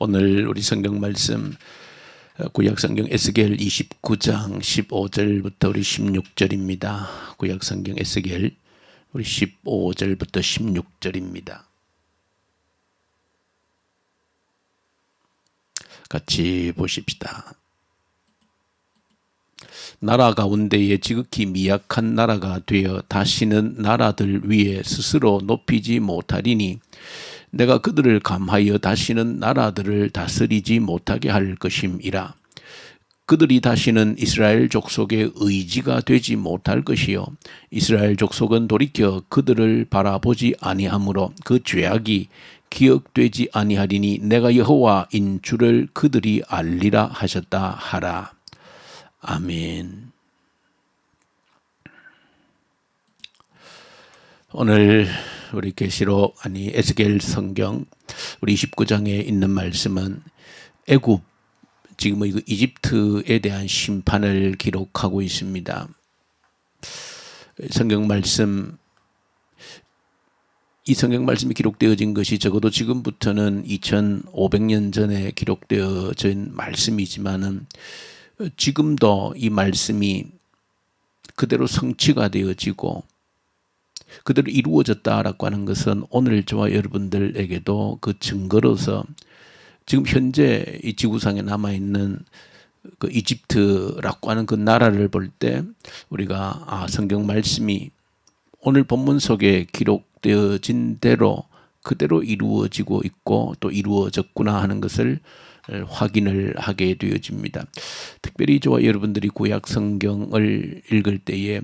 오늘 우리 성경 말씀 구약 성경 에스겔 29장 15절부터 우리 16절입니다. 구약 성경 에스겔 우리 15절부터 16절입니다. 같이 보십시다. 나라 가운데에 지극히 미약한 나라가 되어 다시는 나라들 위에 스스로 높이지 못하리니 내가 그들을 감하여 다시는 나라들을 다스리지 못하게 할 것임이라. 그들이 다시는 이스라엘 족속의 의지가 되지 못할 것이요 이스라엘 족속은 돌이켜 그들을 바라보지 아니하므로 그 죄악이 기억되지 아니하리니 내가 여호와인 줄을 그들이 알리라 하셨다 하라. 아멘. 오늘 우리 계시록 에스겔 성경 우리 29장에 있는 말씀은 애굽, 지금 이집트에 대한 심판을 기록하고 있습니다. 성경 말씀, 이 성경 말씀이 기록되어진 것이 적어도 지금부터는 2500년 전에 기록되어진 말씀이지만은 지금도 이 말씀이 그대로 성취가 되어지고 그대로 이루어졌다라고 하는 것은 오늘 저와 여러분들에게도 그 증거로서 지금 현재 이 지구상에 남아있는 그 이집트라고 하는 그 나라를 볼 때 우리가 성경 말씀이 오늘 본문 속에 기록되어진 대로 그대로 이루어지고 있고 또 이루어졌구나 하는 것을 확인을 하게 되어집니다. 특별히 저와 여러분들이 구약 성경을 읽을 때에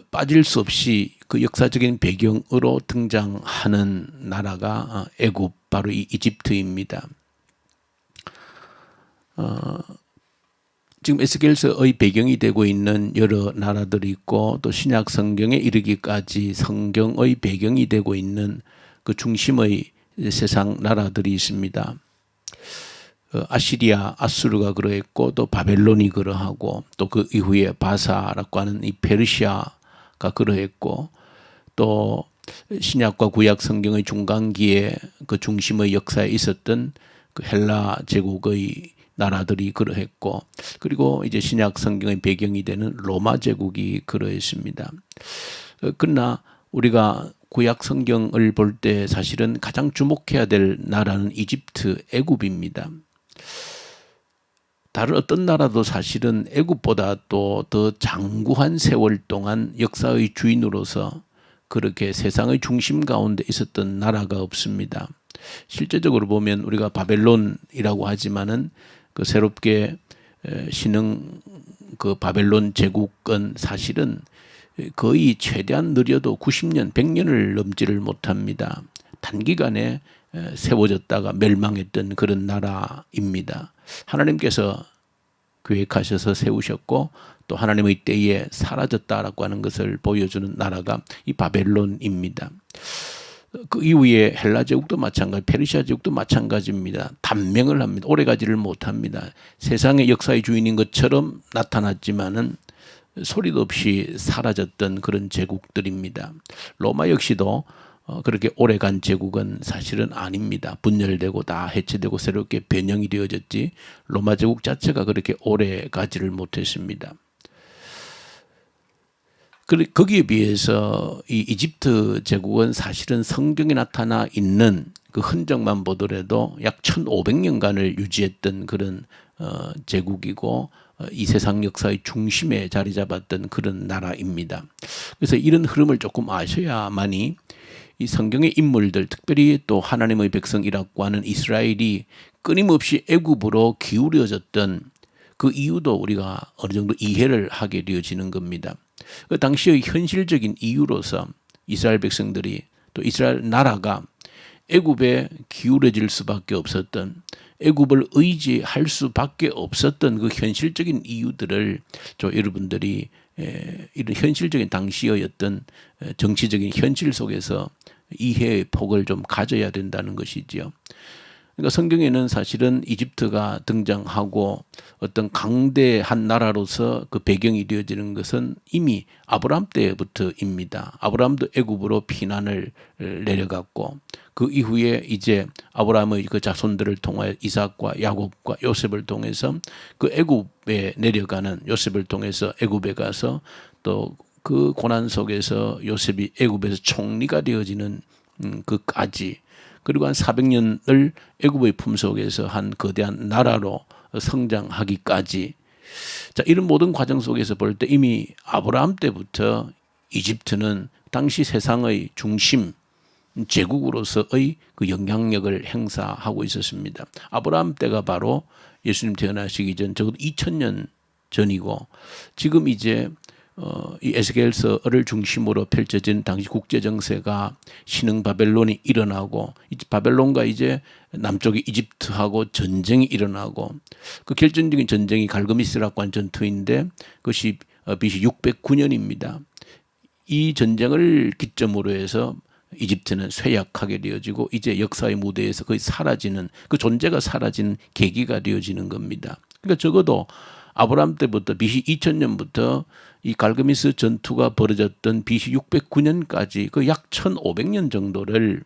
빠질 수 없이 그 역사적인 배경으로 등장하는 나라가 애굽, 바로 이 이집트입니다. 지금 에스겔서의 배경이 되고 있는 여러 나라들이 있고 또 신약 성경에 이르기까지 성경의 배경이 되고 있는 그 중심의 세상 나라들이 있습니다. 아시리아, 아수르가 그러했고 또 바벨론이 그러하고 또 그 이후에 바사라고 하는 이 페르시아가 그러했고 또 신약과 구약 성경의 중간기에 그 중심의 역사에 있었던 그 헬라 제국의 나라들이 그러했고 그리고 이제 신약 성경의 배경이 되는 로마 제국이 그러했습니다. 그러나 우리가 구약 성경을 볼 때 사실은 가장 주목해야 될 나라는 이집트, 애굽입니다. 다른 어떤 나라도 사실은 애굽보다 또 더 장구한 세월 동안 역사의 주인으로서 그렇게 세상의 중심 가운데 있었던 나라가 없습니다. 실제적으로 보면 우리가 바벨론이라고 하지만은 그 새롭게 신흥 그 바벨론 제국은 사실은 거의 최대한 느려도 90년, 100년을 넘지를 못합니다. 단기간에 세워졌다가 멸망했던 그런 나라입니다. 하나님께서 계획하셔서 세우셨고 또 하나님의 때에 사라졌다라고 하는 것을 보여주는 나라가 이 바벨론입니다. 그 이후에 헬라 제국도 마찬가지, 페르시아 제국도 마찬가지입니다. 단명을 합니다. 오래가지를 못합니다. 세상의 역사의 주인인 것처럼 나타났지만은 소리도 없이 사라졌던 그런 제국들입니다. 로마 역시도 그렇게 오래간 제국은 사실은 아닙니다. 분열되고 다 해체되고 새롭게 변형이 되어졌지 로마 제국 자체가 그렇게 오래 가지를 못했습니다. 거기에 비해서 이 이집트 제국은 사실은 성경에 나타나 있는 그 흔적만 보더라도 약 1500년간을 유지했던 그런 제국이고 이 세상 역사의 중심에 자리 잡았던 그런 나라입니다. 그래서 이런 흐름을 조금 아셔야만이 이 성경의 인물들, 특별히 또 하나님의 백성이라고 하는 이스라엘이 끊임없이 애굽으로 기울여졌던 그 이유도 우리가 어느 정도 이해를 하게 되어지는 겁니다. 그 당시의 현실적인 이유로서 이스라엘 백성들이 또 이스라엘 나라가 애굽에 기울어질 수밖에 없었던, 애굽을 의지할 수밖에 없었던 그 현실적인 이유들을 여러분들이 이런 현실적인 당시의 어떤 정치적인 현실 속에서 이해의 폭을 좀 가져야 된다는 것이지요. 그러니까 성경에는 사실은 이집트가 등장하고 어떤 강대한 나라로서 그 배경이 되어지는 것은 이미 아브라함 때부터입니다. 아브라함도 애굽으로 피난을 내려갔고 그 이후에 이제 아브라함의 그 자손들을 통하여 이삭과 야곱과 요셉을 통해서 그 애굽에 내려가는, 요셉을 통해서 애굽에 가서 또 그 고난 속에서 요셉이 애굽에서 총리가 되어지는 그까지, 그리고 한 400년을 애굽의 품속에서 한 거대한 나라로 성장하기까지, 자, 이런 모든 과정 속에서 볼 때 이미 아브라함 때부터 이집트는 당시 세상의 중심 제국으로서의 그 영향력을 행사하고 있었습니다. 아브라함 때가 바로 예수님 태어나시기 전 적어도 2000년 전이고, 지금 이제 이 에스겔서를 중심으로 펼쳐진 당시 국제 정세가 신흥 바벨론이 일어나고, 바벨론과 이제 남쪽의 이집트하고 전쟁이 일어나고, 그 결정적인 전쟁이 갈그미스라고 하는 전투인데 그것이 BC 609년입니다. 이 전쟁을 기점으로 해서 이집트는 쇠약하게 되어지고 이제 역사의 무대에서 거의 사라지는, 그 존재가 사라지는 계기가 되어지는 겁니다. 그러니까 적어도 아브라함 때부터 BC 2000년부터 이 갈그미스 전투가 벌어졌던 BC 609년까지 그 약 1500년 정도를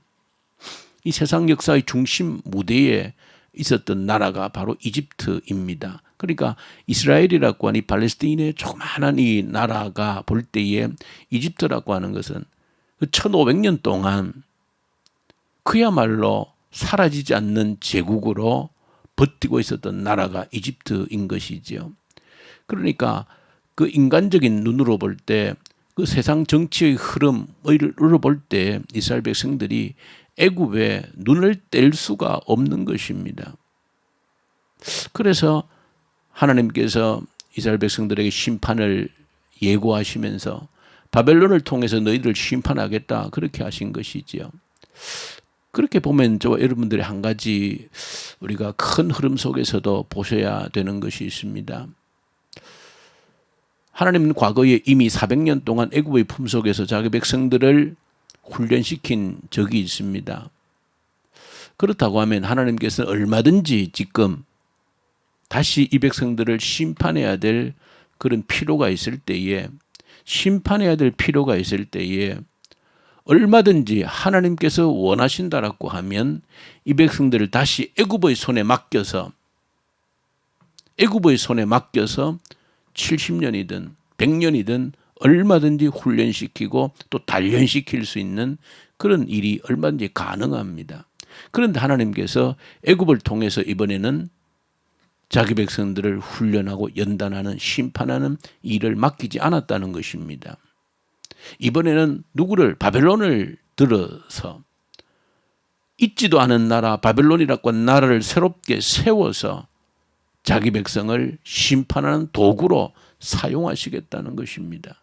이 세상 역사의 중심 무대에 있었던 나라가 바로 이집트입니다. 그러니까 이스라엘이라고 하는 이 팔레스타인의 조그마한 이 나라가 볼 때에 이집트라고 하는 것은 그 1500년 동안 그야말로 사라지지 않는 제국으로 버티고 있었던 나라가 이집트인 것이지요. 그러니까 그 인간적인 눈으로 볼 때, 그 세상 정치의 흐름을 볼 때 이스라엘 백성들이 애굽에 눈을 뗄 수가 없는 것입니다. 그래서 하나님께서 이스라엘 백성들에게 심판을 예고하시면서 바벨론을 통해서 너희들을 심판하겠다, 그렇게 하신 것이지요. 그렇게 보면 여러분들이 한 가지 우리가 큰 흐름 속에서도 보셔야 되는 것이 있습니다. 하나님은 과거에 이미 400년 동안 애굽의 품속에서 자기 백성들을 훈련시킨 적이 있습니다. 그렇다고 하면 하나님께서는 얼마든지 지금 다시 이 백성들을 심판해야 될 그런 필요가 있을 때에, 심판해야 될 필요가 있을 때에 얼마든지 하나님께서 원하신다라고 하면 이 백성들을 다시 애굽의 손에 맡겨서 70년이든 100년이든 얼마든지 훈련시키고 또 단련시킬 수 있는 그런 일이 얼마든지 가능합니다. 그런데 하나님께서 애굽을 통해서 이번에는 자기 백성들을 훈련하고 연단하는, 심판하는 일을 맡기지 않았다는 것입니다. 이번에는 누구를, 바벨론을 들어서 있지도 않은 나라 바벨론이라고 하는 나라를 새롭게 세워서 자기 백성을 심판하는 도구로 사용하시겠다는 것입니다.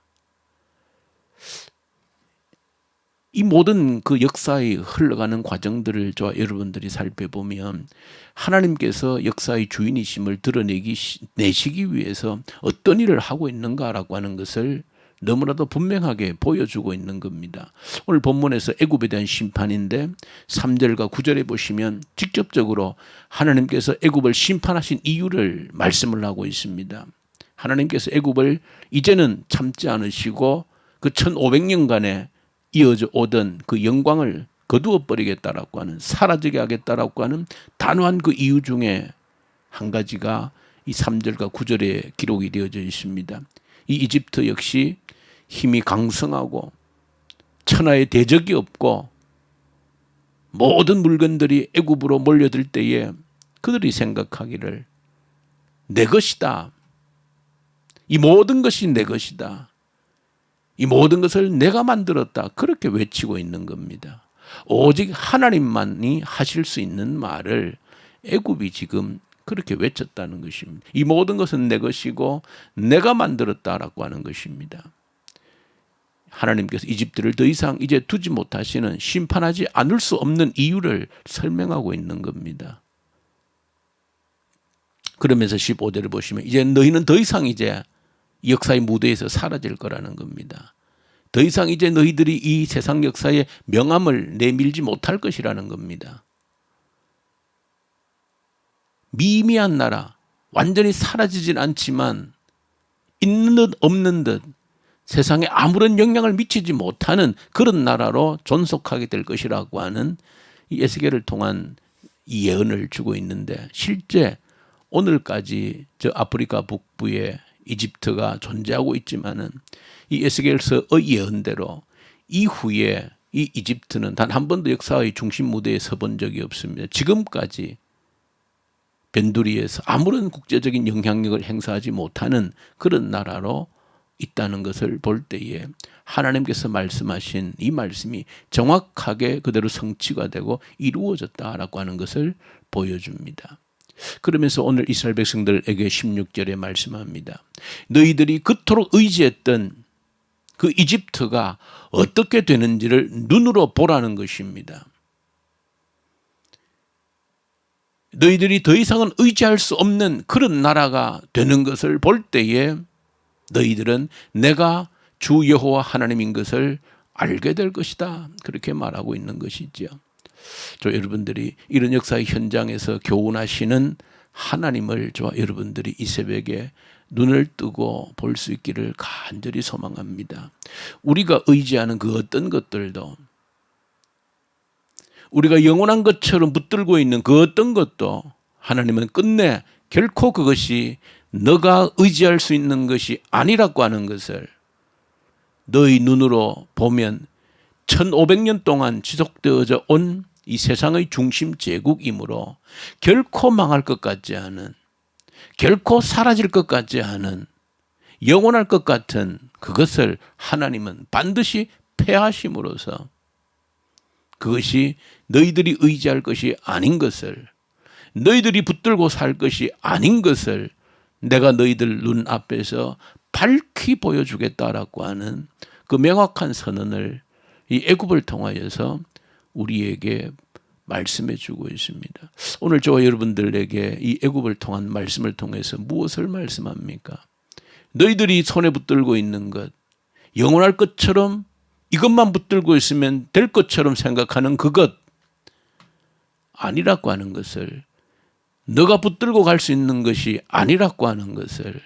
이 모든 그 역사의 흘러가는 과정들을 저와 여러분들이 살펴보면 하나님께서 역사의 주인이심을 드러내시기 위해서 어떤 일을 하고 있는가라고 하는 것을 너무나도 분명하게 보여주고 있는 겁니다. 오늘 본문에서 애굽에 대한 심판인데 3절과 9절에 보시면 직접적으로 하나님께서 애굽을 심판하신 이유를 말씀을 하고 있습니다. 하나님께서 애굽을 이제는 참지 않으시고 그 1500년간에 이어져 오던 그 영광을 거두어 버리겠다라고 하는, 사라지게 하겠다라고 하는 단호한 그 이유 중에 한 가지가 이 3절과 9절에 기록이 되어져 있습니다. 이 이집트 역시 힘이 강성하고 천하의 대적이 없고 모든 물건들이 애굽으로 몰려들 때에 그들이 생각하기를 내 것이다. 이 모든 것이 내 것이다. 이 모든 것을 내가 만들었다. 그렇게 외치고 있는 겁니다. 오직 하나님만이 하실 수 있는 말을 애굽이 지금 그렇게 외쳤다는 것입니다. 이 모든 것은 내 것이고 내가 만들었다라고 하는 것입니다. 하나님께서 이집트를 더 이상 이제 두지 못하시는, 심판하지 않을 수 없는 이유를 설명하고 있는 겁니다. 그러면서 15절을 보시면 이제 너희는 더 이상 이제 역사의 무대에서 사라질 거라는 겁니다. 더 이상 이제 너희들이 이 세상 역사에 명함을 내밀지 못할 것이라는 겁니다. 미미한 나라, 완전히 사라지진 않지만 있는 듯 없는 듯 세상에 아무런 영향을 미치지 못하는 그런 나라로 존속하게 될 것이라고 하는 이 에스겔을 통한 이 예언을 주고 있는데, 실제 오늘까지 저 아프리카 북부에 이집트가 존재하고 있지만은 이 에스겔서의 예언대로 이후에 이 이집트는 단 한 번도 역사의 중심 무대에 서본 적이 없습니다. 지금까지 변두리에서 아무런 국제적인 영향력을 행사하지 못하는 그런 나라로 있다는 것을 볼 때에 하나님께서 말씀하신 이 말씀이 정확하게 그대로 성취가 되고 이루어졌다라고 하는 것을 보여줍니다. 그러면서 오늘 이스라엘 백성들에게 16절에 말씀합니다. 너희들이 그토록 의지했던 그 이집트가 어떻게 되는지를 눈으로 보라는 것입니다. 너희들이 더 이상은 의지할 수 없는 그런 나라가 되는 것을 볼 때에 너희들은 내가 주 여호와 하나님인 것을 알게 될 것이다. 그렇게 말하고 있는 것이죠. 여러분들이 이런 역사의 현장에서 교훈하시는 하나님을 저와 여러분들이 이 새벽에 눈을 뜨고 볼 수 있기를 간절히 소망합니다. 우리가 의지하는 그 어떤 것들도, 우리가 영원한 것처럼 붙들고 있는 그 어떤 것도 하나님은 끝내 결코 그것이 너가 의지할 수 있는 것이 아니라고 하는 것을 너희 눈으로 보면 1500년 동안 지속되어져 온 이 세상의 중심 제국이므로 결코 망할 것 같지 않은, 결코 사라질 것 같지 않은, 영원할 것 같은 그것을 하나님은 반드시 패하심으로써 그것이 너희들이 의지할 것이 아닌 것을, 너희들이 붙들고 살 것이 아닌 것을 내가 너희들 눈앞에서 밝히 보여주겠다라고 하는 그 명확한 선언을 이 애굽을 통하여서 우리에게 말씀해 주고 있습니다. 오늘 저와 여러분들에게 이 애굽을 통한 말씀을 통해서 무엇을 말씀합니까? 너희들이 손에 붙들고 있는 것, 영원할 것처럼 이것만 붙들고 있으면 될 것처럼 생각하는 그것 아니라고 하는 것을, 너가 붙들고 갈 수 있는 것이 아니라고 하는 것을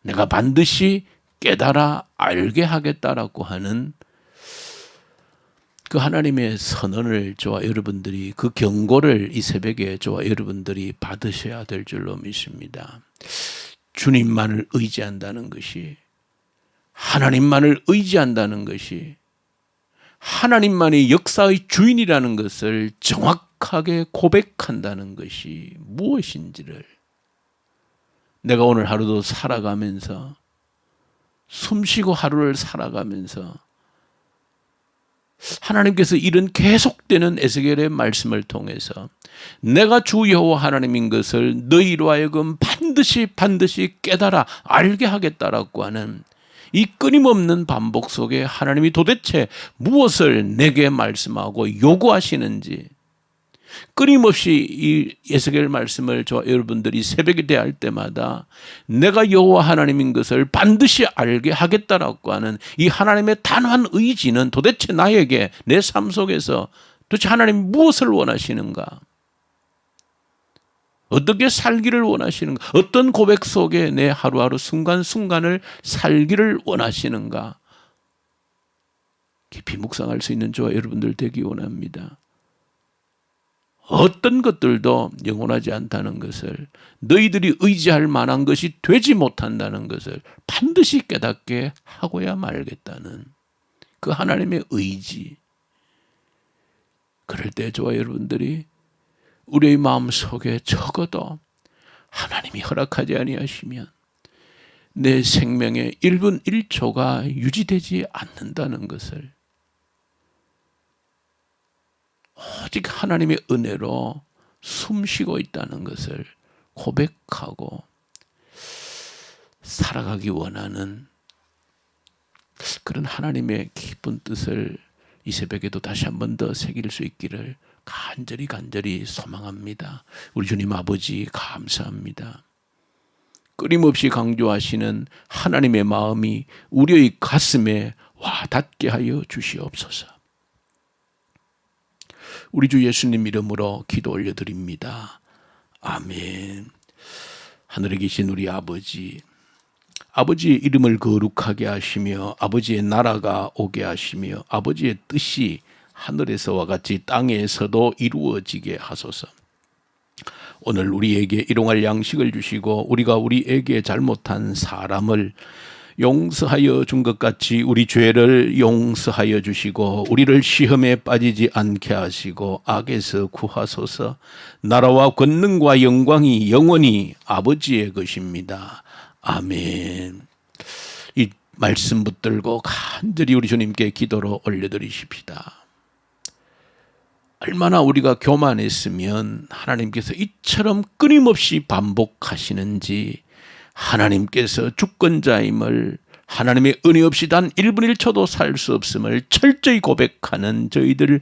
내가 반드시 깨달아 알게 하겠다라고 하는 그 하나님의 선언을 저와 여러분들이, 그 경고를 이 새벽에 저와 여러분들이 받으셔야 될 줄로 믿습니다. 주님만을 의지한다는 것이, 하나님만을 의지한다는 것이, 하나님만이 역사의 주인이라는 것을 정확하게 고백한다는 것이 무엇인지를 내가 오늘 하루도 살아가면서, 숨쉬고 하루를 살아가면서 하나님께서 이런 계속되는 에스겔의 말씀을 통해서 내가 주 여호와 하나님인 것을 너희로 하여금 반드시 깨달아 알게 하겠다라고 하는 이 끊임없는 반복 속에 하나님이 도대체 무엇을 내게 말씀하고 요구하시는지, 끊임없이 이 에스겔 말씀을 저 여러분들이 새벽에 대할 때마다 내가 여호와 하나님인 것을 반드시 알게 하겠다라고 하는 이 하나님의 단호한 의지는 도대체 나에게, 내 삶 속에서 도대체 하나님이 무엇을 원하시는가, 어떻게 살기를 원하시는가, 어떤 고백 속에 내 하루하루 순간순간을 살기를 원하시는가, 깊이 묵상할 수 있는 저와 여러분들 되기 원합니다. 어떤 것들도 영원하지 않다는 것을, 너희들이 의지할 만한 것이 되지 못한다는 것을 반드시 깨닫게 하고야 말겠다는 그 하나님의 의지. 그럴 때 저와 여러분들이 우리의 마음속에 적어도 하나님이 허락하지 아니하시면 내 생명의 1분 1초가 유지되지 않는다는 것을, 오직 하나님의 은혜로 숨쉬고 있다는 것을 고백하고 살아가기 원하는 그런 하나님의 깊은 뜻을 이 새벽에도 다시 한 번 더 새길 수 있기를 간절히 소망합니다. 우리 주님 아버지 감사합니다. 끊임없이 강조하시는 하나님의 마음이 우리의 가슴에 와 닿게 하여 주시옵소서. 우리 주 예수님 이름으로 기도 올려드립니다. 아멘. 하늘에 계신 우리 아버지, 아버지의 이름을 거룩하게 하시며 아버지의 나라가 오게 하시며 아버지의 뜻이 하늘에서와 같이 땅에서도 이루어지게 하소서. 오늘 우리에게 일용할 양식을 주시고 우리가 우리에게 잘못한 사람을 용서하여 준 것 같이 우리 죄를 용서하여 주시고 우리를 시험에 빠지지 않게 하시고 악에서 구하소서. 나라와 권능과 영광이 영원히 아버지의 것입니다. 아멘. 이 말씀 붙들고 간절히 우리 주님께 기도로 올려드리십시다. 얼마나 우리가 교만했으면 하나님께서 이처럼 끊임없이 반복하시는지, 하나님께서 주권자임을, 하나님의 은혜 없이 단 1분 1초도 살 수 없음을 철저히 고백하는 저희들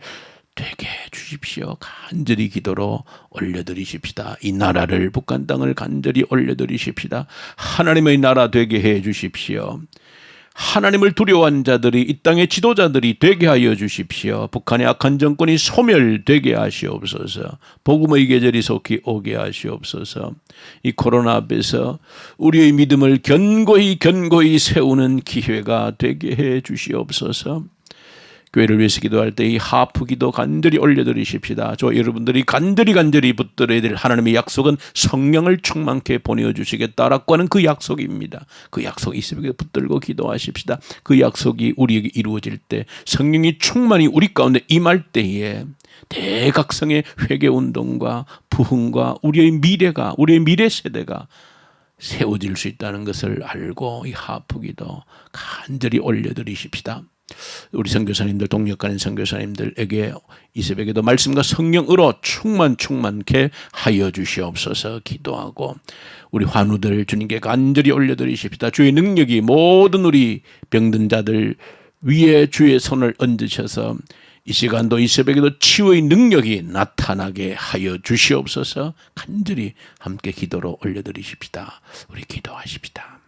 되게 해주십시오. 간절히 기도로 올려드리십시다. 이 나라를, 북한 땅을 간절히 올려드리십시다. 하나님의 나라 되게 해주십시오. 하나님을 두려워하는 자들이, 이 땅의 지도자들이 되게 하여 주십시오. 북한의 악한 정권이 소멸되게 하시옵소서. 복음의 계절이 속히 오게 하시옵소서. 이 코로나 앞에서 우리의 믿음을 견고히 세우는 기회가 되게 해 주시옵소서. 교회를 위해서 기도할 때 이 하프 기도 간절히 올려드리십시다. 저 여러분들이 간절히 붙들어야 될 하나님의 약속은 성령을 충만케 보내주시겠다라고 하는 그 약속입니다. 그 약속 이 새벽에 붙들고 기도하십시다. 그 약속이 우리에게 이루어질 때, 성령이 충만히 우리 가운데 임할 때에 대각성의 회개운동과 부흥과 우리의 미래 세대가 세워질 수 있다는 것을 알고 이 하프 기도 간절히 올려드리십시다. 우리 선교사님들, 동역하는 선교사님들에게 이 새벽에도 말씀과 성령으로 충만케 하여 주시옵소서 기도하고, 우리 환우들 주님께 간절히 올려드리십시다. 주의 능력이 모든 우리 병든 자들 위에 주의 손을 얹으셔서 이 시간도 이 새벽에도 치유의 능력이 나타나게 하여 주시옵소서 간절히 함께 기도로 올려드리십시다. 우리 기도하십시다.